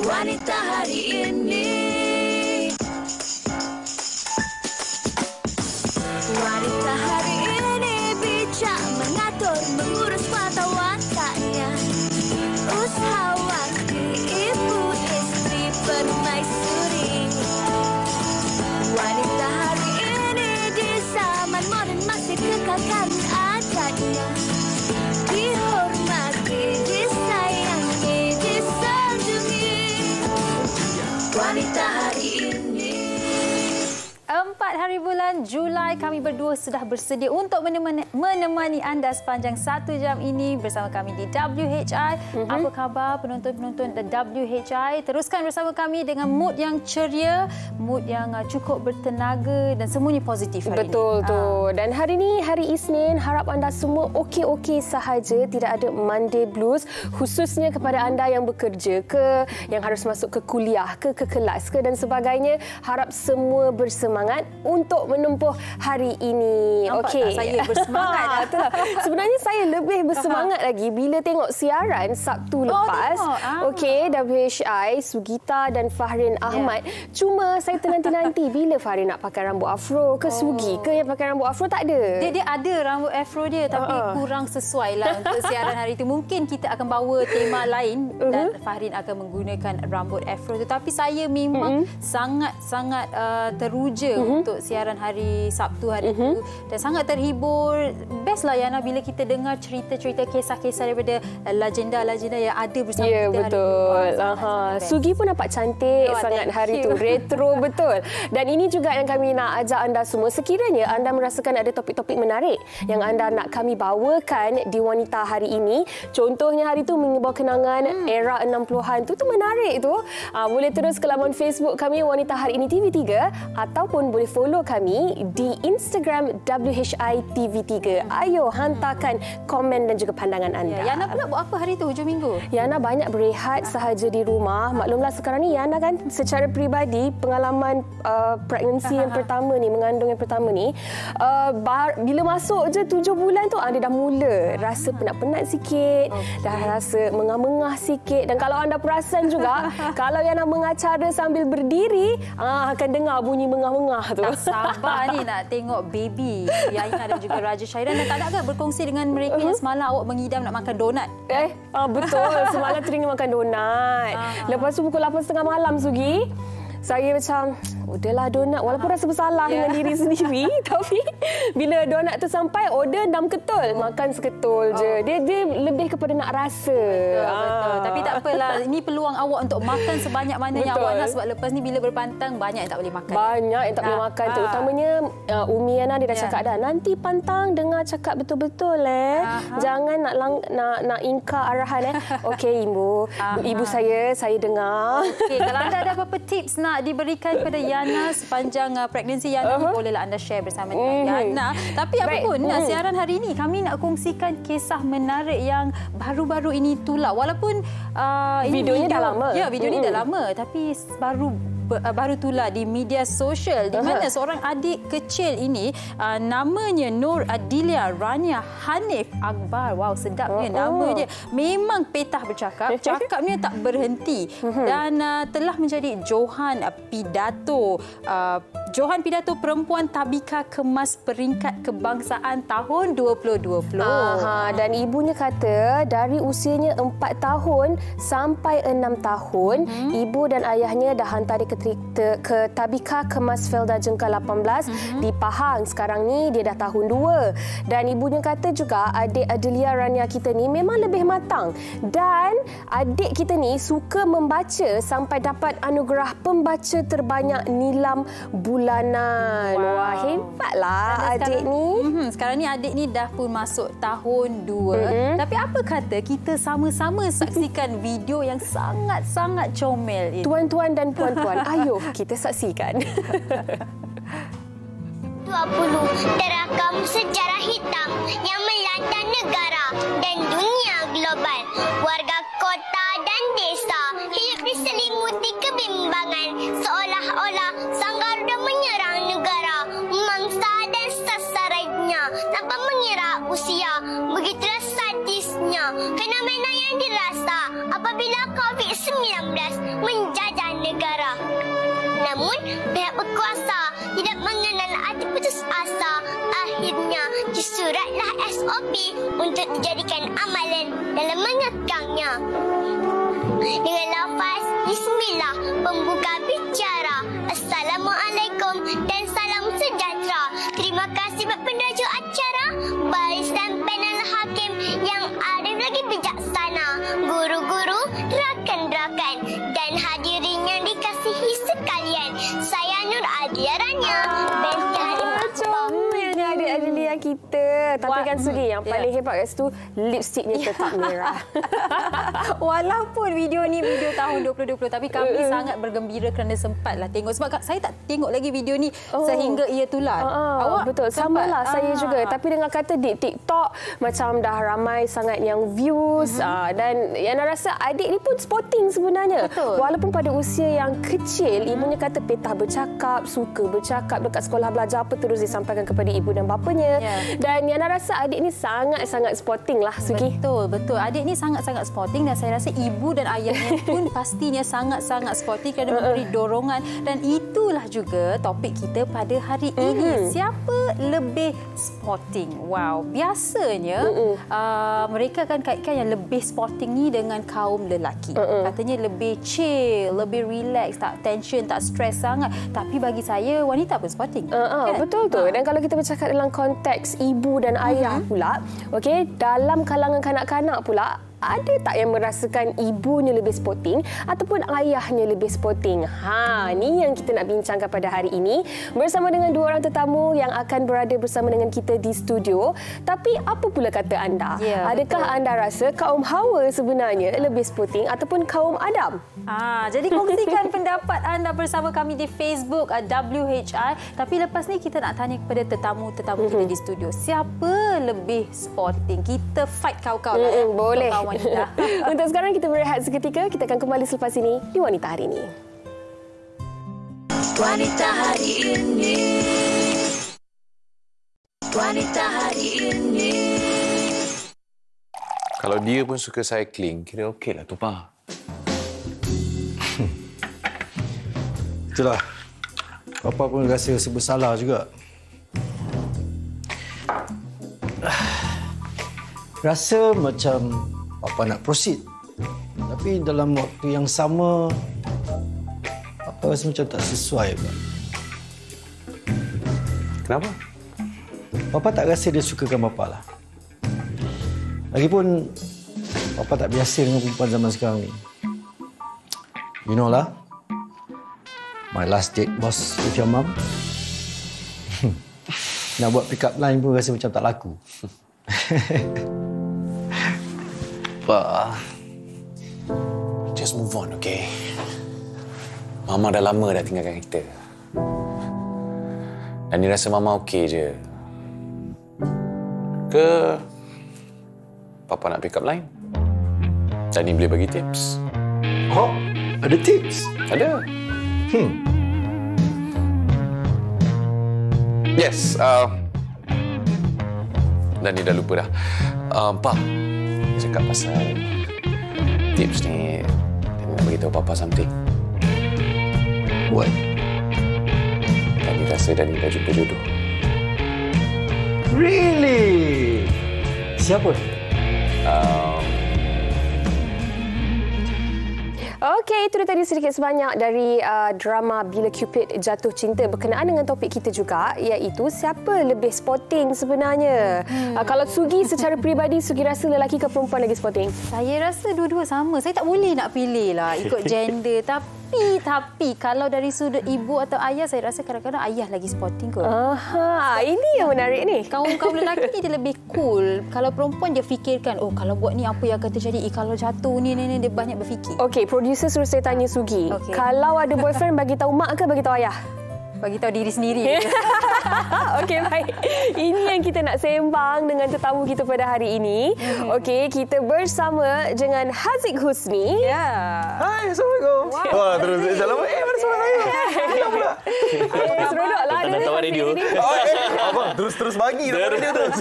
Wanita hari ini. Wanita hari ini bijak mengatur, mengurus mata wataknya. Usahawati, ibu, istri, permaisuri. Wanita hari ini di zaman modern masih kekalkan adatnya. Dihormati, disayangi, disanjungi. Wanita hari ini. 4 hari bulan Julai, kami berdua sudah bersedia untuk menemani anda sepanjang 1 jam ini bersama kami di WHI. Apa khabar penonton-penonton WHI? Teruskan bersama kami dengan mood yang ceria, mood yang cukup bertenaga dan semuanya positif hari Betul ini. tu. Dan hari ini, hari Isnin, harap anda semua okey-okey sahaja. Tidak ada Monday Blues. Khususnya kepada anda yang bekerja ke, yang harus masuk ke kuliah ke kelas ke dan sebagainya. Harap semua bersemangat untuk menempuh hari ini. Nampak Okey. tak saya bersemangat? Itulah. Sebenarnya saya lebih bersemangat lagi bila tengok siaran Sabtu lepas. Okey, WHI, Sugita dan Fahrin Ahmad. Cuma saya ternanti-nanti bila Fahrin nak pakai rambut afro ke Sugi ke yang pakai rambut afro, tak ada. Dia ada rambut afro dia tapi kurang sesuai lah untuk siaran hari itu. Mungkin kita akan bawa tema lain dan Fahrin akan menggunakan rambut afro tu. Tapi saya memang sangat-sangat teruja untuk siaran hari Sabtu hari itu dan sangat terhibur. Best lah Yana bila kita dengar cerita-cerita kisah-kisah daripada legenda-legenda yang ada bersama kita hari betul. itu. Sugi pun nampak cantik sangat hari itu. Retro betul. Dan ini juga yang kami nak ajak anda semua. Sekiranya anda merasakan ada topik-topik menarik yang anda nak kami bawakan di Wanita hari ini. Contohnya hari itu membawa kenangan era 60-an tu menarik tu. Boleh terus ke laman Facebook kami Wanita Hari Ini TV3 ataupun boleh follow kami di Instagram WHI TV3. Ayo hantarkan komen dan juga pandangan anda. Yana pula buat apa hari itu hujung minggu? Yana banyak berehat sahaja di rumah. Maklumlah sekarang ni Yana kan secara peribadi pengalaman pregnancy yang pertama ni, mengandung yang pertama ni, bila masuk je 7 bulan tu dia dah mula rasa penat-penat sikit, dah rasa mengah-mengah sikit. Dan kalau anda perasan juga kalau Yana mengacara sambil berdiri akan dengar bunyi mengah-mengah tu. Tak sabar ni nak tengok baby Yaina dan juga Raja Syairan. Dan tak ada berkongsi dengan mereka yang semalam awak mengidam nak makan donat? Betul. Semalam teringin makan donat. Lepas tu pukul 8.30 malam Sugi, saya macam udahlah donat, walaupun rasa bersalah dengan diri sendiri tapi bila donat tu sampai order dam ketul, makan seketul je. Dia lebih kepada nak rasa. Betul. Tapi tak apalah, ini peluang awak untuk makan sebanyak mana yang awak nak, sebab lepas ni bila berpantang banyak yang tak boleh makan. Banyak yang tak boleh makan. Terutamanya Umi Yana dia dah cakap dah, nanti pantang dengar cakap betul-betul jangan nak ingkar arahan Okey ibu saya dengar. Okey, kalau anda ada apa-apa tips nak diberikan kepada Yana sepanjang pregnancy Yana ni, bolehlah anda share bersama dengan Yana. Tapi apapun siaran hari ini kami nak kongsikan kisah menarik yang baru-baru ini tular. Walaupun videonya dah lama. Ya, video ni dah lama tapi baru tular di media sosial di mana seorang adik kecil ini namanya Nur Adilia Rania Hanif Akbar. Wow, sedapnya nama dia. Memang petah bercakap, cakapnya tak berhenti dan telah menjadi Johan Pidato Perempuan Tabika Kemas Peringkat Kebangsaan tahun 2020. Dan ibunya kata dari usianya 4 tahun sampai 6 tahun, ibu dan ayahnya dah hantar dia ke Tabika Kemas Felda Jengkal 18 di Pahang. Sekarang ni dia dah tahun 2. Dan ibunya kata juga adik Adelia Rania kita ni memang lebih matang. Dan adik kita ni suka membaca sampai dapat anugerah pembaca terbanyak nilam bulanan. Wah, hebatlah adik ni. Sekarang ni adik ni dah pun masuk tahun 2. Tapi apa kata kita sama-sama saksikan video yang sangat-sangat comel ini. Tuan-tuan dan puan-puan, ayo kita saksikan. 20 terakam sejarah hitam yang melanda negara dan dunia global. Warga kota dan desa hidup diselimuti kebimbangan seolah-olah sang Garuda menyerang negara, mangsa dan sasarannya tanpa mengira usia. Begitulah sadisnya fenomena yang dirasa apabila COVID-19 Namun, pihak berkuasa tidak mengenal arti putus asa. Akhirnya, disuratlah SOP untuk dijadikan amalan dalam mengekangnya. Dengan lafaz Bismillah, pembuka bicara. Assalamualaikum dan salam sejahtera. Terima kasih buat pendaja acara, baris dan panel hakim yang arif lagi bijaksana, guru-guru, rakan-rakan dan hadirin yang dikasihi sekalian. Saya Nur Adlia Rania, binti Halimah. Comelnya adik-adik Lia kita. Tapi kan Sugi, yang paling hebat kat situ, lipstiknya tetap merah. Walaupun video ni video tahun 2020, tapi kami sangat bergembira kerana sempatlah tengok. Sebab saya tak tengok lagi video ni sehingga ia tular. Awak betul, samalah saya juga. Tapi dengan kata di TikTok, macam dah ramai sangat yang views. Dan yang rasa adik ni pun sporting sebenarnya. Betul. Walaupun pada usia yang kecil, ibunya kata petah bercakap, suka bercakap, dekat sekolah belajar apa terus disampaikan kepada ibu dan bapanya. Dan yang rasa adik ni sangat-sangat sporting lah, Sugi. Betul, betul. Adik ni sangat-sangat sporting dan saya rasa ibu dan ayahnya pun pastinya sangat-sangat sporting kerana memberi dorongan. Dan itulah juga topik kita pada hari ini. Siapa lebih sporting? Wow, biasanya mereka akan kaitkan yang lebih sporting ni dengan kaum lelaki. Katanya lebih chill, lebih relax, tak tension, tak stres sangat. Tapi bagi saya, wanita pun sporting. Kan? Betul tu. Dan kalau kita bercakap dalam konteks ibu dan ayah pula, okey, dalam kalangan kanak-kanak pula, ada tak yang merasakan ibunya lebih sporting ataupun ayahnya lebih sporting? Ni yang kita nak bincangkan pada hari ini bersama dengan dua orang tetamu yang akan berada bersama dengan kita di studio. Tapi apa pula kata anda? Adakah anda rasa kaum Hawa sebenarnya lebih sporting ataupun kaum Adam? Jadi kongsikan pendapat anda bersama kami di Facebook WHI. Tapi lepas ni kita nak tanya kepada tetamu-tetamu kita di studio. Siapa lebih sporting? Kita fight kau-kau lah. Boleh. Wanita. Untuk sekarang kita berehat seketika. Kita akan kembali selepas ini di Wanita Hari Ini. Wanita Hari Ini. Wanita Hari Ini. Kalau dia pun suka cycling, kira okeylah tu, Pa. Itulah. Papa pun rasa bersalah juga. Rasa macam Papa nak proceed. Tapi dalam waktu yang sama, Papa rasa macam tak sesuai pula. Kenapa? Papa tak rasa dia sukakan Papa lah. Lagipun, Papa tak biasa dengan perempuan zaman sekarang ni. You know lah, my last date was with your mum. Nak buat pick up line pun rasa macam tak laku. Pa, just move on, okay? Mama dah lama dah tinggalkan kita. Dan dia rasa Mama okey je. Ke Papa nak pick up line? Dan ni boleh bagi tips. Oh, ada tips? Ada. Yes. Dan ni dah lupa dah. Pa, cakap pasal tips ni, dia nak beritahu Papa something. What? Kami rasa Dani dah jumpa jodoh. Really? Siapa? Okey, itu tadi sedikit sebanyak dari drama Bila Cupid Jatuh Cinta berkenaan dengan topik kita juga, iaitu siapa lebih sporting sebenarnya. Kalau Sugi secara peribadi, Sugi rasa lelaki ke perempuan lagi sporting? Saya rasa dua-dua sama. Saya tak boleh nak pilih lah ikut gender. Tapi kalau dari sudut ibu atau ayah, saya rasa kadang-kadang ayah lagi sporting kot. Ini yang menarik ni. Kaum lelaki ni dia lebih cool. Kalau perempuan dia fikirkan, kalau buat ni apa yang akan terjadi? Kalau jatuh ni dia banyak berfikir. Okey, producer suruh saya tanya Sugi. Okay. Kalau ada boyfriend, bagi tahu mak ke bagi tahu ayah? Bagi tahu diri sendiri. Okey, baik. Ini yang kita nak sembang dengan tetamu kita pada hari ini. Okey, kita bersama dengan Haziq Husni. Hai, Assalamualaikum. Wah, terus salam. Mana suara saya? Seronoklah ada tahu radio. Abang terus bagi tahu radio terus.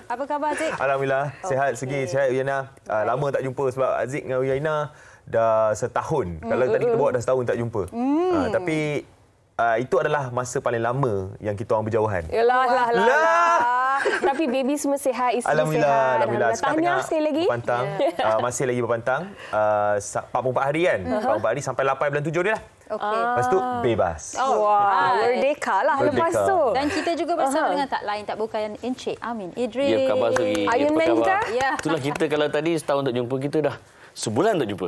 Apa khabar, Haziq? Alhamdulillah, sihat Sugi, sihat Uyana. Lama tak jumpa sebab Haziq dengan Uyana dah setahun. Kalau tadi kita bawa dah setahun tak jumpa. Tapi itu adalah masa paling lama yang kita orang berjauhan. Lah. Tapi baby semua sihat, isteri sihat. Alhamdulillah. Tahniah sekali lagi. Berpantang. Masih lagi berpantang. 44 hari kan. 44 hari sampai 8 bulan 7 ni lah. Okey. Lepas tu bebas. Merdeka lah lepas tu. Dan kita juga bersama dengan tak lain tak bukan Encik Amin Idris. Ya, apa khabar Suri? Iron Man ke? Ya. Itulah kita kalau tadi setahun tak jumpa, kita dah sebulan tak jumpa.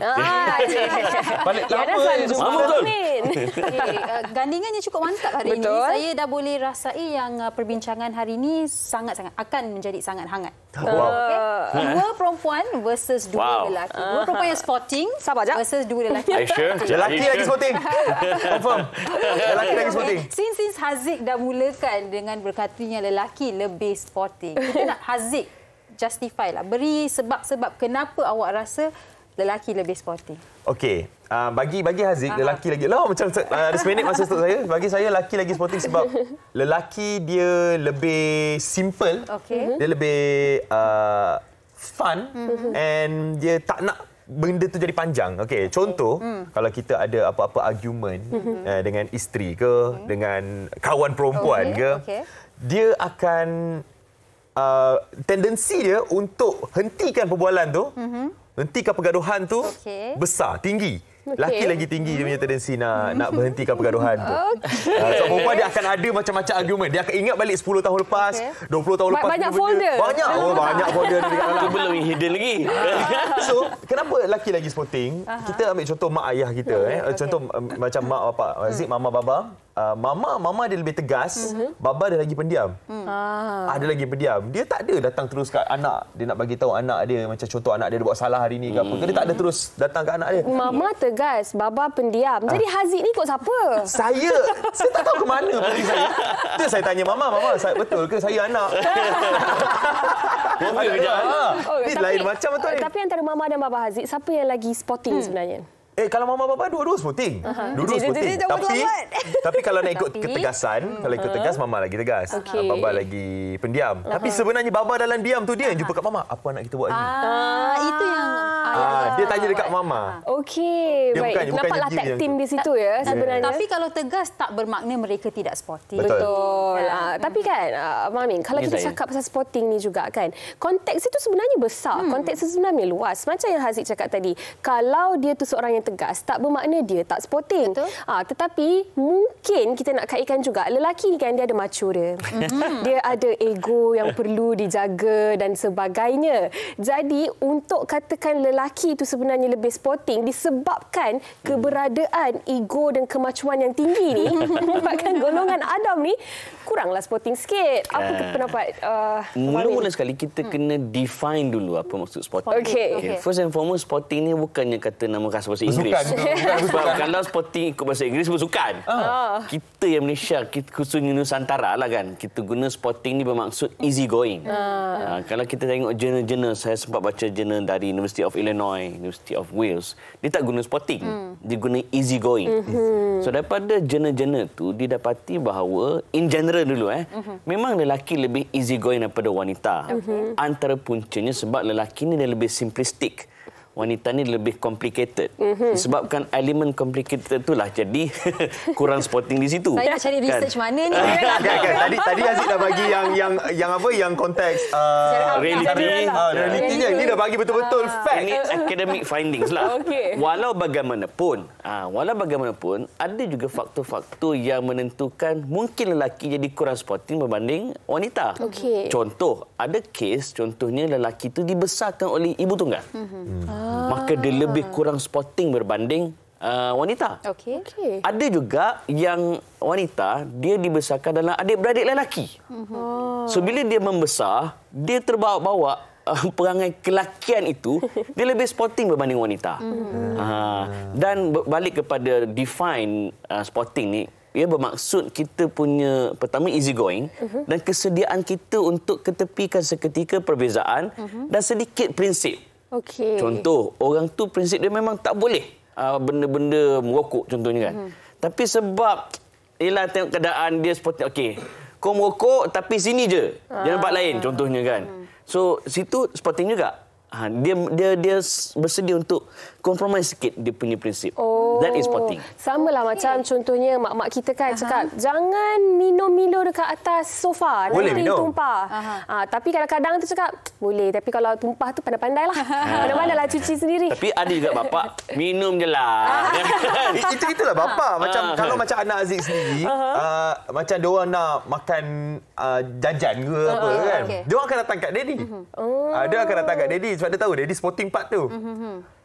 Balik Ya dah selalu jumpa betul. Amin. Gandingannya cukup mantap hari ini. Betul. Saya dah boleh rasai yang perbincangan hari ini sangat-sangat akan menjadi sangat hangat. Wow. Okay? Dua perempuan versus dua lelaki. Dua perempuan yang sporting versus dua lelaki. Are you sure? Lelaki lagi sporting. Confirm. Lelaki lagi sporting. Since Haziq dah mulakan dengan berkatanya lelaki lebih sporting. Kita nak Haziq justify lah. Beri sebab-sebab kenapa awak rasa lelaki lebih sporting. Okey, bagi Haziq lelaki lagi. Lah macam ada seminit masa untuk saya. Bagi saya lelaki lagi sporting sebab lelaki dia lebih simple. Dia lebih fun and dia tak nak benda tu jadi panjang. Okey, contoh kalau kita ada apa-apa argument dengan isteri ke, dengan kawan perempuan ke, dia akan tendensi dia untuk hentikan perbualan tu, hentikan pergaduhan tu besar, tinggi. Laki lagi tinggi dia punya tendensi nak berhentikan pergaduhan tu. So perempuan dia akan ada macam-macam argument. Dia akan ingat balik 10 tahun lepas, 20 tahun lepas. Banyak folder. Banyak. Banyak folder dia dekat dalam. Itu belum hidden lagi. So, kenapa laki lagi sporting? Kita ambil contoh mak ayah kita. Contoh macam mak bapak. Haziq, mama, baba. Mama dia lebih tegas, baba dia lagi pendiam. Dia lagi pendiam. Dia tak ada datang terus kat anak. Dia nak bagi tahu anak dia, macam contoh anak dia buat salah hari ni ke apa. Dia tak ada terus datang kat anak dia. Mama tegas, baba pendiam. Jadi Haziq ni ikut siapa? Saya tak tahu ke mana pergi saya. Tu saya tanya mama, saya betul ke saya anak? Ni lain macam betul ni. Tapi antara mama dan baba Haziq, siapa yang lagi sporting sebenarnya? Kalau mama bapa dua-dua sporting. Dua-dua sporting. Tapi kalau nak ikut ketegasan, kalau ikut tegas mama lagi tegas. Baba lagi pendiam. Tapi sebenarnya baba dalam diam tu dia yang jumpa kat mama. Apa anak kita buat ni? Itu yang dia tanya dekat mama. Okey, baik. Nampaklah tag team di situ ya sebenarnya. Tapi kalau tegas tak bermakna mereka tidak sporting. Betul. Tapi kan, Amin, kalau kita cakap pasal sporting ni juga kan, konteks itu sebenarnya besar. Konteks itu sebenarnya luas. Macam yang Haziq cakap tadi, kalau dia tu seorang yang tegas, tak bermakna dia tak sporting. Tetapi mungkin kita nak kaitkan juga, lelaki ni kan dia ada macho dia. Dia ada ego yang perlu dijaga dan sebagainya. Jadi untuk katakan lelaki itu sebenarnya lebih sporting disebabkan keberadaan ego dan kemacuan yang tinggi ni menyebabkan golongan Adam ni kuranglah sporting sikit. Apa pendapat Mula-mula sekali kita kena define dulu apa maksud sporting. Okey. First and foremost, sporting ni bukannya kata nama khas bahasa Inggeris. Sebab kalau sporting ikut bahasa Inggeris bersukan. Kita yang Malaysia, khususnya Nusantara lah kan, kita guna sporting ni bermaksud easy going. Kalau kita tengok jurnal-jurnal, saya sempat baca jurnal dari University of Illinois, University of Wales, dia tak guna sporting, dia guna easy going. So daripada jurnal-jurnal tu didapati bahawa in general dulu memang lelaki lebih easy going daripada wanita. Antara puncanya sebab lelaki ni dia lebih simplistic. Wanita ni lebih complicated. Disebabkan elemen complicated itulah jadi kurang sporting di situ. Saya nak cari research mana ni? Tadi Haziq dah bagi yang konteks reality. Realitinya ini dah bagi betul-betul fact. Ini academic findings lah. Walau bagaimanapun ada juga faktor-faktor yang menentukan mungkin lelaki jadi kurang sporting berbanding wanita. Contoh, ada kes contohnya lelaki itu dibesarkan oleh ibu tunggal. Maka dia lebih kurang sporting berbanding wanita. Ada juga yang wanita dia dibesarkan dalam adik-beradik lelaki. So bila dia membesar, dia terbawa-bawa perangai kelakian itu, dia lebih sporting berbanding wanita. Dan balik kepada define sporting ni, ia bermaksud kita punya pertama easy going dan kesediaan kita untuk ketepikan seketika perbezaan dan sedikit prinsip. Contoh, orang tu prinsip dia memang tak boleh benda-benda merokok contohnya kan. Tapi sebab ialah tengok keadaan dia sporting, kau merokok tapi sini je, jangan tempat lain contohnya kan. So situ sporting juga. Dia bersedia untuk compromise sikit dia punya prinsip. That is spotting. Sama lah macam contohnya mak-mak kita kan cakap, jangan minum Milo dekat atas sofa. Boleh nanti minum. tumpah. Tapi kadang-kadang tu cakap, boleh. Tapi kalau tumpah tu pandai-pandai lah. Pandai-pandai lah cuci sendiri. Tapi ada juga bapak, minum je lah. Itulah bapa. Macam kalau macam anak Aziz sendiri, macam dia orang nak makan jajan ke apa kan. Dia orang akan datang kat daddy. Dia akan datang kat daddy sebab dia tahu daddy sporting part tu.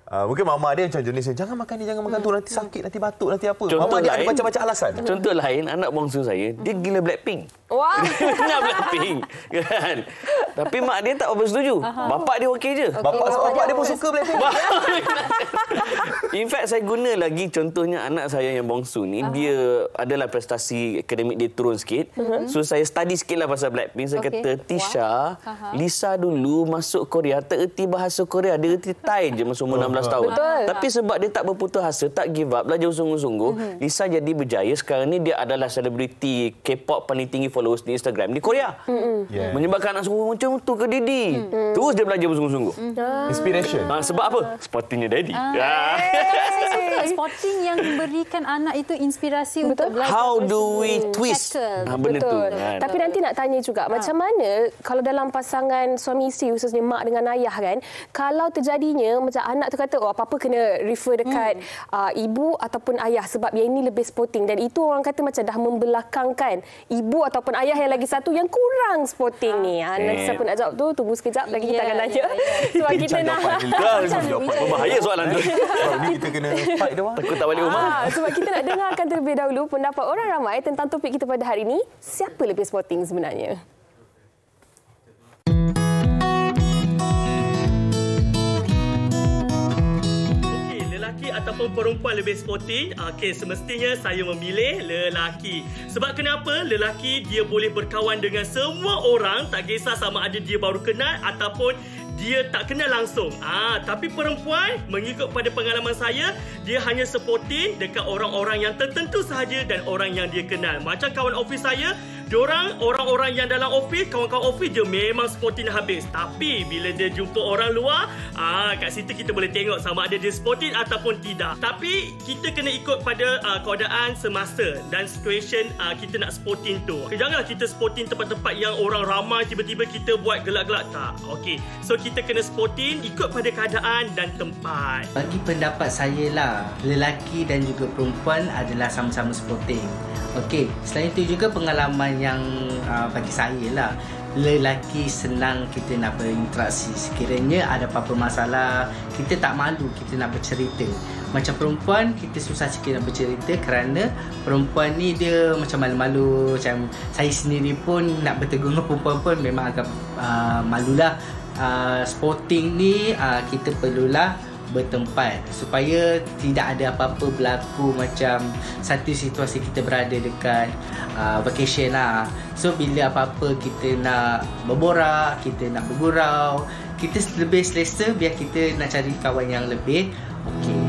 Mungkin mama dia macam jenis jangan makan ni, jangan makan tu, nanti sakit, nanti batuk, nanti apa. Contoh Mama dia ada lain, macam-macam alasan. Contoh lain, anak bongsu saya, dia gila Blackpink. Wah. Dia Blackpink. Kan? Tapi mak dia tak apa setuju. Bapak dia okey je. Bapak dia pun suka Blackpink. In fact, saya guna lagi contohnya anak saya yang bongsu ni, dia adalah prestasi akademik dia turun sikit. So, saya study sikit lah pasal Blackpink. Saya kata, Tisha, Lisa dulu masuk Korea, tak erti bahasa Korea. Dia erti Thai je masa umur 16 tahun. Betul. Tapi sebab dia tak berputus asa, tak give up, belajar sungguh-sungguh, Lisa jadi berjaya. Sekarang ni dia adalah selebriti K-pop paling tinggi followers di Instagram di Korea. Menyebabkan anak semua macam tu ke Didi. Terus dia belajar bersungguh-sungguh. Inspiration. Sebab apa? Sportingnya Daddy. Saya suka sporting yang berikan anak itu inspirasi untuk belajar. How do we twist? Benda tu. Betul. Tapi nanti nak tanya juga, macam mana kalau dalam pasangan suami isteri, khususnya mak dengan ayah kan, kalau terjadinya macam anak tu kata, apa-apa kena refer dekat ibu ataupun ayah sebab yang ini lebih sporting, dan itu orang kata macam dah membelakangkan ibu ataupun ayah yang lagi satu yang kurang sporting ni. Nanti siapa nak jawab tu, tunggu sekejap lagi kita akan tanya. Sebab kita nak... Bahaya soalan tu. Ni kita kena fight dia orang. Takut tak balik rumah. Sebab kita nak dengarkan terlebih dahulu pendapat orang ramai tentang topik kita pada hari ini, siapa lebih sporting sebenarnya? Lelaki ataupun perempuan lebih sporting? Okey, semestinya saya memilih lelaki. Sebab kenapa? Lelaki dia boleh berkawan dengan semua orang, tak kisah sama ada dia baru kenal ataupun dia tak kenal langsung. Tapi perempuan, mengikut pada pengalaman saya, dia hanya sporting dekat orang-orang yang tertentu sahaja dan orang yang dia kenal. Macam kawan office saya, diorang orang-orang yang dalam office, kawan-kawan office dia memang sporting habis. Tapi bila dia jumpa orang luar, kat situ kita boleh tengok sama ada dia sporting ataupun tidak. Tapi kita kena ikut pada keadaan semasa dan situation kita nak sporting tu. Janganlah kita sporting tempat-tempat yang orang ramai tiba-tiba kita buat gelak-gelak, tak. Okey. So kita kena sporting ikut pada keadaan dan tempat. Bagi pendapat saya lah, lelaki dan juga perempuan adalah sama-sama sporting. Okey, selain itu juga pengalaman yang bagi saya lah, lelaki senang kita nak berinteraksi. Sekiranya ada apa-apa masalah, kita tak malu kita nak bercerita. Macam perempuan, kita susah sikit nak bercerita kerana perempuan ni dia macam malu-malu. Macam saya sendiri pun nak bertegur dengan perempuan pun memang agak malulah. Sporting ni kita perlulah bertempat supaya tidak ada apa-apa berlaku macam satu situasi kita berada dekat vacation lah. So bila apa-apa kita nak berborak, kita nak bergurau, kita lebih selesa biar kita nak cari kawan yang lebih okey.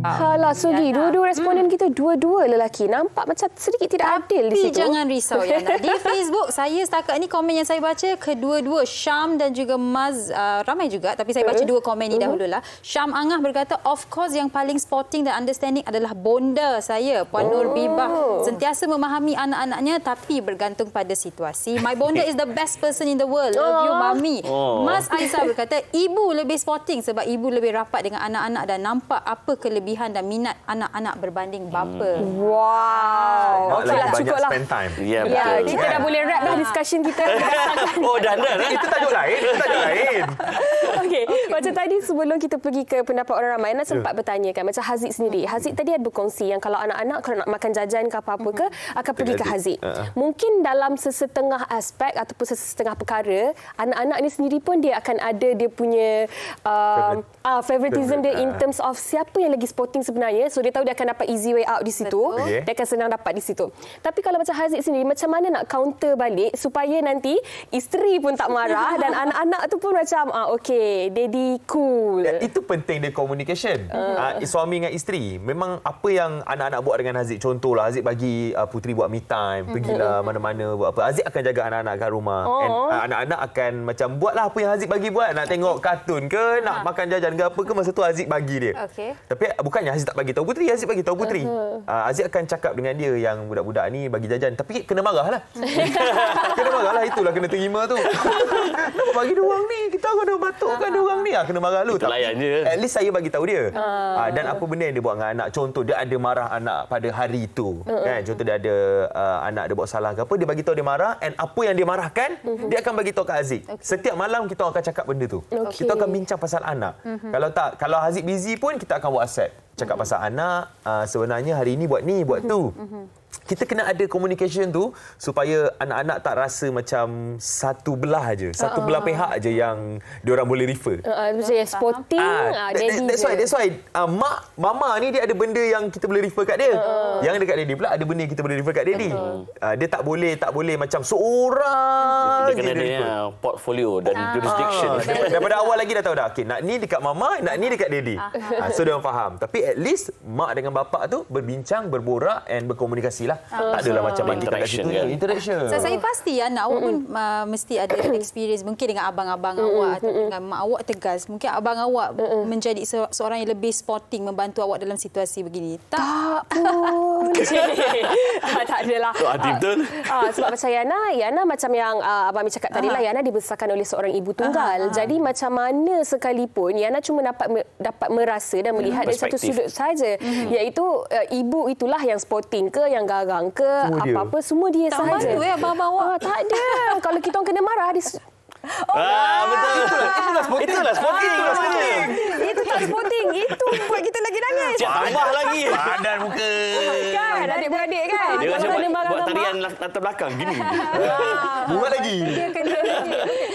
Halah Sugi, dua-dua responden kita dua-dua lelaki. Nampak macam sedikit tidak adil di situ. Tapi jangan risau Yana. Di Facebook saya setakat ni komen yang saya baca kedua-dua Syam dan juga Maz ramai juga, tapi saya baca dua komen ni dahululah. Syam Angah berkata, of course yang paling sporting dan understanding adalah bonda saya, Puan Nur Bibah. Sentiasa memahami anak-anaknya tapi bergantung pada situasi. My bonda is the best person in the world. Love you, Mami. Mas Aisyah berkata, ibu lebih sporting sebab ibu lebih rapat dengan anak-anak dan nampak apa kelebihan dan minat anak-anak berbanding bapa. Wow. Okeylah, cukuplah. Spend time. Ya, betul. Kita dah boleh wrap dah discussion kita. dah. Itu tajuk lain. Okey. Macam tadi sebelum kita pergi ke pendapat orang ramai, Ana sempat bertanya kan, macam Haziq sendiri. Haziq tadi ada berkongsi yang kalau anak-anak kalau nak makan jajan ke apa-apa ke, akan pergi ke Haziq. Mungkin dalam sesetengah aspek ataupun sesetengah perkara, anak-anak ni sendiri pun dia akan ada dia punya favoritism dia in terms of siapa yang lagi sporting sebenarnya. So dia tahu dia akan dapat easy way out di situ. Dia akan senang dapat di situ. Tapi kalau macam Haziq sendiri, macam mana nak counter balik supaya nanti isteri pun tak marah dan anak-anak tu pun macam okey, Daddy cool. Itu penting dia communication. Suami dengan isteri. Memang apa yang anak-anak buat dengan Haziq. Contohlah Haziq bagi Putri buat me time, pergilah mana-mana buat apa. Haziq akan jaga anak-anak kat rumah. Anak-anak akan macam buatlah apa yang Haziq bagi buat. Nak tengok kartun ke, nak makan jajan ke apa ke, masa tu Haziq bagi dia. Tapi bukannya Haziq tak bagi tahu Putri, Haziq bagi tahu Putri. Haziq akan cakap dengan dia yang budak-budak ni bagi jajan, tapi kena marahlah. Kena marahlah, itulah kena terima tu. Kenapa bagi dia orang ni? Kita kena batukkan dia orang ni. Kena marah lu. At least saya bagi tahu dia. Dan apa benda yang dia buat dengan anak. Contoh dia ada marah anak pada hari itu. Kan? Contoh dia ada anak dia buat salah ke apa, dia bagi tahu dia marah, and apa yang dia marahkan, dia akan bagi tahu kat Haziq. Setiap malam kita akan cakap benda tu. Kita akan bincang pasal anak. Kalau Haziq busy pun kita akan WhatsApp. Cakap pasal anak, sebenarnya hari ini buat ni, buat tu. Kita kena ada communication tu supaya anak-anak tak rasa macam satu belah aja, satu belah pihak aja yang diorang boleh refer. Macam sporting, daddy. That's why mama ni dia ada benda yang kita boleh refer kat dia. Yang dekat daddy pula ada benda yang kita boleh refer kat daddy. Dia tak boleh macam seorang. Dia kena ada portfolio dan jurisdiction. Daripada awal lagi dah tahu dah. Okey, nak ni dekat mama, nak ni dekat daddy. So dia orang faham. Tapi at least mak dengan bapa tu berbincang, berborak and berkomunikasi lah. Tak adalah macam kita kat situ interaction. Saya pasti anak awak pun mesti ada experience mungkin dengan abang-abang awak atau dengan mak awak tegas. Mungkin abang awak menjadi seorang yang lebih sporting, membantu awak dalam situasi begini. Tak pun. Tak adalah. Betul. Sebab macam Yana macam yang Abang Mi cakap tadi lah, Yana dibesarkan oleh seorang ibu tunggal. Jadi macam mana sekalipun Yana cuma dapat merasa dan melihat dari satu sudut saja, iaitu ibu itulah yang sporting ke, yang garang ke, apa-apa semua dia sahaja. Tak bantu abang-abang awak. Tak ada. Kalau kita orang kena marah, betul. Itulah sporting. Itu tak sporting. Itu buat kita lagi nangis. Tambah lagi. Padan muka. Kan, adik-beradik kan. Dia macam buat tarian latar belakang gini. Buat lagi.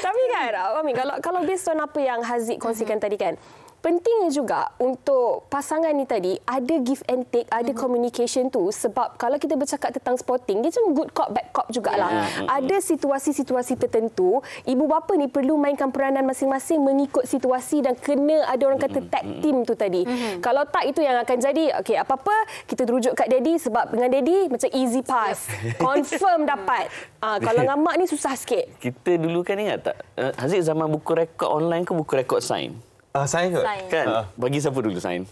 Tapi kan, Amin, kalau based on apa yang Haziq kongsikan tadi kan, pentingnya juga untuk pasangan ni tadi ada give and take, ada communication tu, sebab kalau kita bercakap tentang sporting, dia macam good cop bad cop jugalah. Ada situasi-situasi tertentu ibu bapa ni perlu mainkan peranan masing-masing mengikut situasi dan kena ada orang kata tag team tu tadi. Kalau tak, itu yang akan jadi okey, apa-apa kita terujuk kat daddy, sebab dengan daddy macam easy pass. Confirm dapat. Kalau dengan mak ni susah sikit. Kita dulu kan ingat tak, Haziq zaman buku rekod online ke buku rekod sign? Sign ke? Kan? Bagi siapa dulu sign?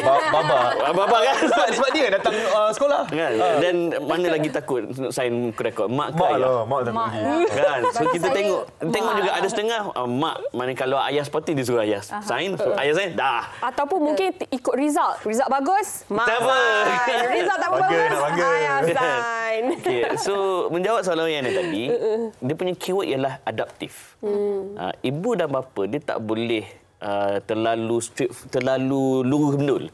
Baba kan? Sebab dia datang sekolah. Kan? Dan mana lagi takut sign rekod? Mak ke ayah? Mak kan? So kita tengok juga ada setengah mak, mana kalau ayah sporting dia suruh ayah sign, so ayah sign dah. Ataupun mungkin ikut result bagus, mak sign. Result tak bagus, ayah sign. Okay. So menjawab soalan yang tadi, dia punya keyword ialah adaptif. Ibu dan bapa dia tak boleh terlalu luruh mendul.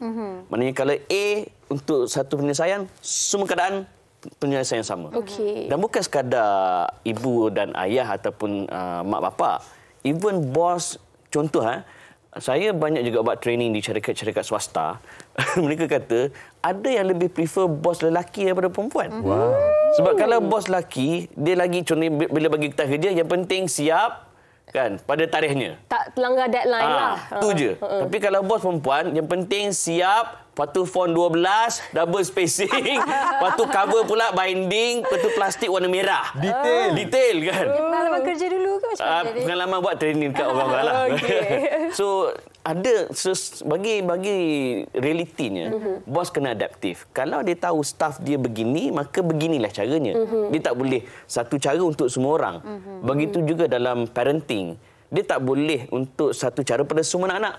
Maknanya kalau A untuk satu penyelesaian, semua keadaan penyelesaian sama. Dan bukan sekadar ibu dan ayah ataupun mak bapa. Even bos, contoh saya banyak juga buat training di syarikat-syarikat swasta. Mereka kata ada yang lebih prefer bos lelaki daripada perempuan. Sebab kalau bos lelaki, dia lagi contoh bila bagi kita kerja, yang penting siap kan pada tarikhnya. Tak terlanggar deadline lah. Itu je. Tapi kalau bos perempuan, yang penting siap, lepas tu font 12, double spacing, lepas tu cover pula binding, lepas tu plastik warna merah. Detail kan. Pengalaman kerja dulu ke macam mana? Pengalaman buat training kat orang-orang lah. So ada bagi realitinya, bos kena adaptif. Kalau dia tahu staff dia begini, maka beginilah caranya. Dia tak boleh satu cara untuk semua orang. Begitu juga dalam parenting. Dia tak boleh untuk satu cara pada semua anak-anak.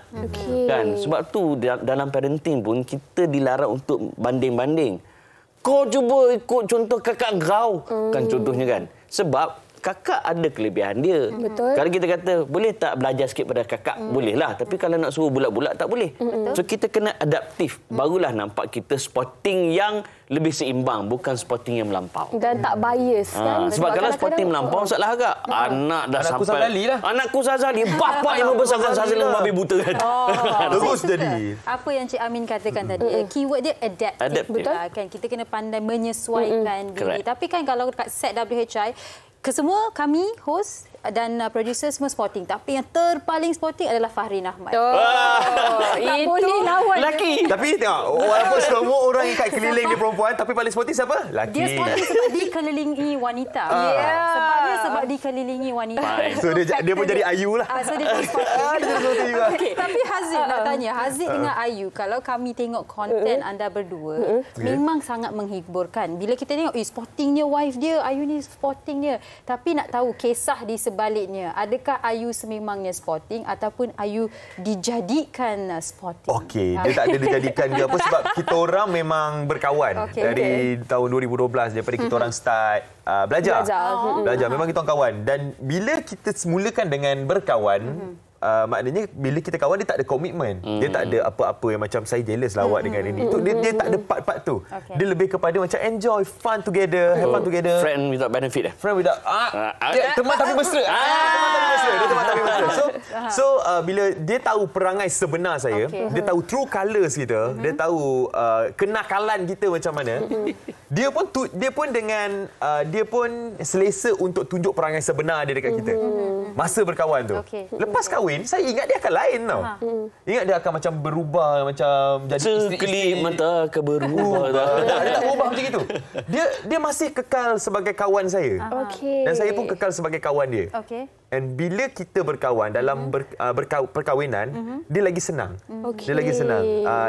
Kan? Sebab tu dalam parenting pun kita dilarang untuk banding-banding. Kau cuba ikut contoh kakak kau. Kan contohnya kan. Sebab kakak ada kelebihan dia. Betul. Kalau kita kata, boleh tak belajar sikit pada kakak? Bolehlah. Tapi kalau nak suruh bulat-bulat, tak boleh. So, kita kena adaptif. Barulah nampak kita sporting yang lebih seimbang, bukan sporting yang melampau. Dan tak bias, kan? Sebab kalau sporting melampau, masalah agak. Anak dah Anakku sampai... Sazali lah. Anakku Sazali. Bapak yang membesarkan Sazali babi buta kan? Terus jadi. Apa yang Cik Amin katakan tadi, keyword dia adaptif. Betul. Kan? Kita kena pandai menyesuaikan diri. Correct. Tapi kan kalau kat set WHI, kesemua kami host dan producer semua sporting. Tapi yang terpaling sporting adalah Fahrin Ahmad. Tak boleh lawan. Laki. Tapi tengok, walaupun semua orang ikat keliling dia perempuan, tapi paling sporting siapa? Laki. Dia sporting sebab dikelilingi wanita. Sebab dikelilingi wanita. So dia pun jadi Ayu lah. So dia jadi sporting. Okay. Tapi Haziq nak tanya, Haziq dengan Ayu, kalau kami tengok konten anda berdua, memang sangat menghiburkan. Bila kita tengok, sportingnya wife dia, Ayu ni sportingnya. Tapi nak tahu kisah di sebaliknya. Adakah Ayu sememangnya sporting ataupun Ayu dijadikan sporting? Okey, dia tak ada dijadikan ke apa sebab kita orang memang berkawan dari tahun 2012 daripada kita orang start belajar. Belajar memang kita orang kawan dan bila kita mulakan dengan berkawan maknanya bila kita kawan dia tak ada komitmen. Dia tak ada apa-apa yang macam saya jealous lah awak dengan ini. Itu dia tak ada part-part tu. Dia lebih kepada macam enjoy, fun together, have fun together. Friend without benefit. Friend without teman tapi mesra. Teman tapi mesra. Dia teman tapi mesra. So bila dia tahu perangai sebenar saya, dia tahu true colours kita, dia tahu kenakalan kita macam mana. Dia pun dengan dia pun selesa untuk tunjuk perangai sebenar dia dekat kita. Masa berkawan tu. Lepas kahwin saya ingat dia akan lain tau. Ingat dia akan macam berubah, macam jadi isteri. Sekelip mata akan berubah. Dia tak berubah macam itu. Dia masih kekal sebagai kawan saya. Dan saya pun kekal sebagai kawan dia. And bila kita berkawan dalam perkahwinan, dia lagi senang. Dia lagi senang.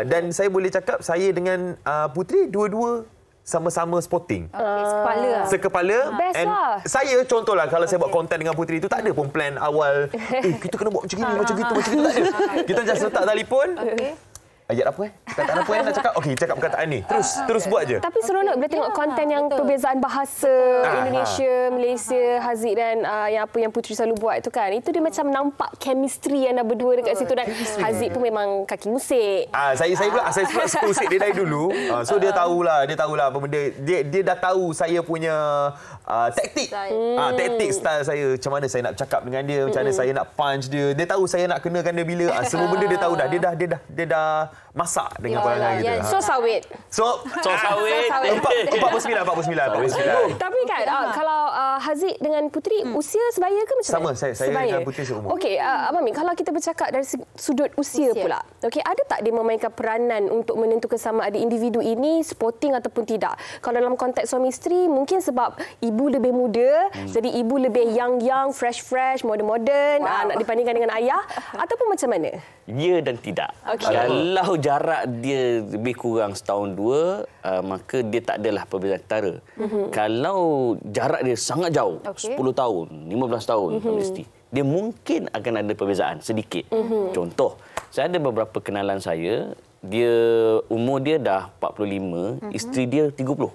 Dan saya boleh cakap saya dengan Putri dua-dua sama-sama sporting. Sekepala. Sekepala. Best And lah. saya contohlah kalau saya buat konten dengan Putri itu tak ada pun plan awal. Kita kena buat macam ni, macam gitu, macam gitu. Tak ada. Kita just letak telefon. Ayat apa Perkataan apa yang nak cakap? Okey, cakap perkataan ni. Terus buat je. Tapi seronok bila tengok konten yang perbezaan bahasa Indonesia, Malaysia, Haziq dan yang Putri selalu buat tu kan. Itu dia macam nampak chemistry anda berdua dekat situ dan Haziq pun memang kaki musik. Saya pula suka musik dia dari dulu. So dia tahulah apa benda. Dia dah tahu saya punya taktik. Taktik style saya. Macam mana saya nak cakap dengan dia, macam mana saya nak punch dia. Dia tahu saya nak kenakan dia bila. Semua benda dia tahu dah. Dia dah masak dengan perangai kita. So sawit. So sawit. 49. Tapi kan kalau Haziq dengan Putri usia sebaya ke macam sama? mana? Saya dengan Putri seumur. Okey, Abang Min, kalau kita bercakap dari sudut usia pula. Okey, ada tak dia memainkan peranan untuk menentukan sama ada individu ini sporting ataupun tidak? Kalau dalam konteks suami isteri, mungkin sebab ibu lebih muda, jadi ibu lebih young, fresh, modern, nak dibandingkan dengan ayah ataupun macam mana? Ya dan tidak. Kalau jarak dia lebih kurang setahun dua, maka dia tak adalah perbezaan ketara. Kalau jarak dia sangat jauh, 10 tahun, 15 tahun, mesti dia mungkin akan ada perbezaan sedikit. Contoh, saya ada beberapa kenalan saya, dia umur dia dah 45, isteri dia 30.